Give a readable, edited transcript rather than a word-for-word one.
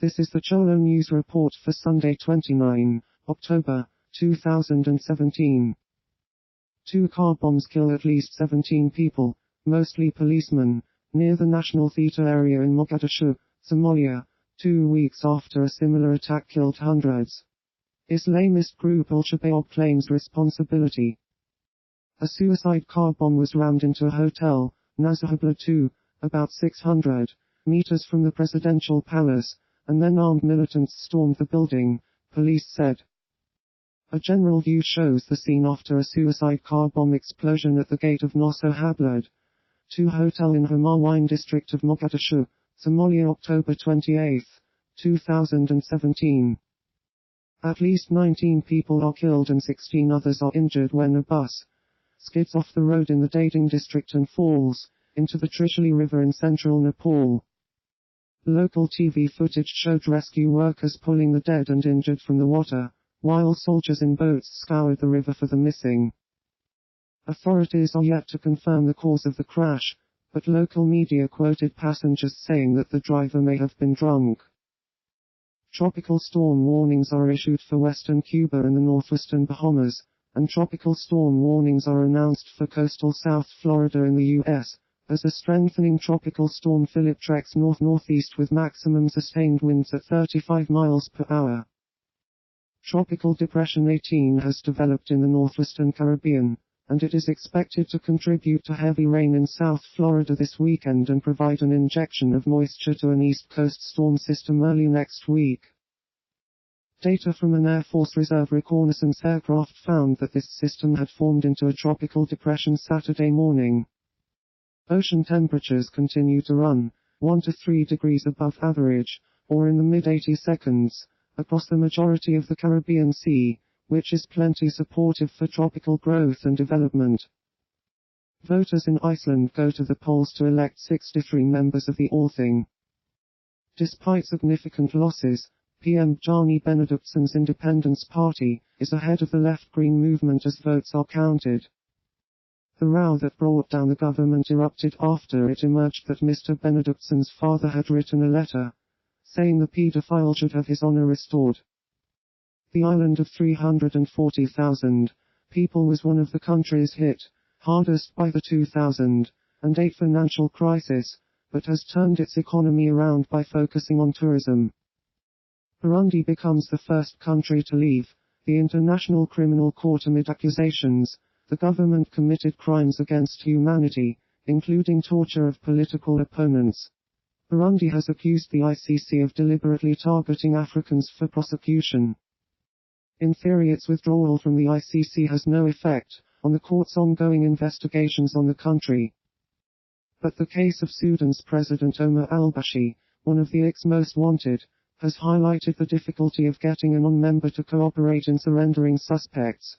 This is the Cholo News Report for Sunday 29 October 2017. 2 car bombs kill at least 17 people, mostly policemen, near the National Theatre area in Mogadishu, Somalia, 2 weeks after a similar attack killed hundreds. Islamist group Al-Shabaab claims responsibility. A suicide car bomb was rammed into a hotel, Nazhabla 2, about 600 meters from the presidential palace, and then armed militants stormed the building, police said. A general view shows the scene after a suicide car bomb explosion at the gate of Nosso Hablad 2 hotel in Hamarwine district of Mogadishu, Somalia, October 28, 2017. At least 19 people are killed and 16 others are injured when a bus skids off the road in the Dading district and falls into the Trishuli River in central Nepal. Local TV footage showed rescue workers pulling the dead and injured from the water, while soldiers in boats scoured the river for the missing. Authorities are yet to confirm the cause of the crash, but local media quoted passengers saying that the driver may have been drunk. Tropical storm warnings are issued for western Cuba and the northwestern Bahamas, and tropical storm warnings are announced for coastal South Florida in the U.S., as a strengthening tropical storm Philip treks north-northeast with maximum sustained winds at 35 miles per hour. Tropical Depression 18 has developed in the northwestern Caribbean, and it is expected to contribute to heavy rain in South Florida this weekend and provide an injection of moisture to an East Coast storm system early next week. Data from an Air Force Reserve reconnaissance aircraft found that this system had formed into a tropical depression Saturday morning. Ocean temperatures continue to run 1 to 3 degrees above average, or in the mid-80 seconds, across the majority of the Caribbean Sea, which is plenty supportive for tropical growth and development. Voters in Iceland go to the polls to elect 63 members of the Althing. Despite significant losses, PM Bjarni Benediktson's Independence Party is ahead of the left-green movement as votes are counted. The row that brought down the government erupted after it emerged that Mr. Benediktson's father had written a letter saying the paedophile should have his honor restored. The island of 340,000 people was one of the countries hit hardest by the 2008 financial crisis, but has turned its economy around by focusing on tourism. Burundi becomes the first country to leave the International Criminal Court amid accusations the government committed crimes against humanity, including torture of political opponents. Burundi has accused the ICC of deliberately targeting Africans for prosecution. In theory, its withdrawal from the ICC has no effect on the court's ongoing investigations on the country. But the case of Sudan's President Omar al-Bashir, one of the ICC's most wanted, has highlighted the difficulty of getting a non-member to cooperate in surrendering suspects.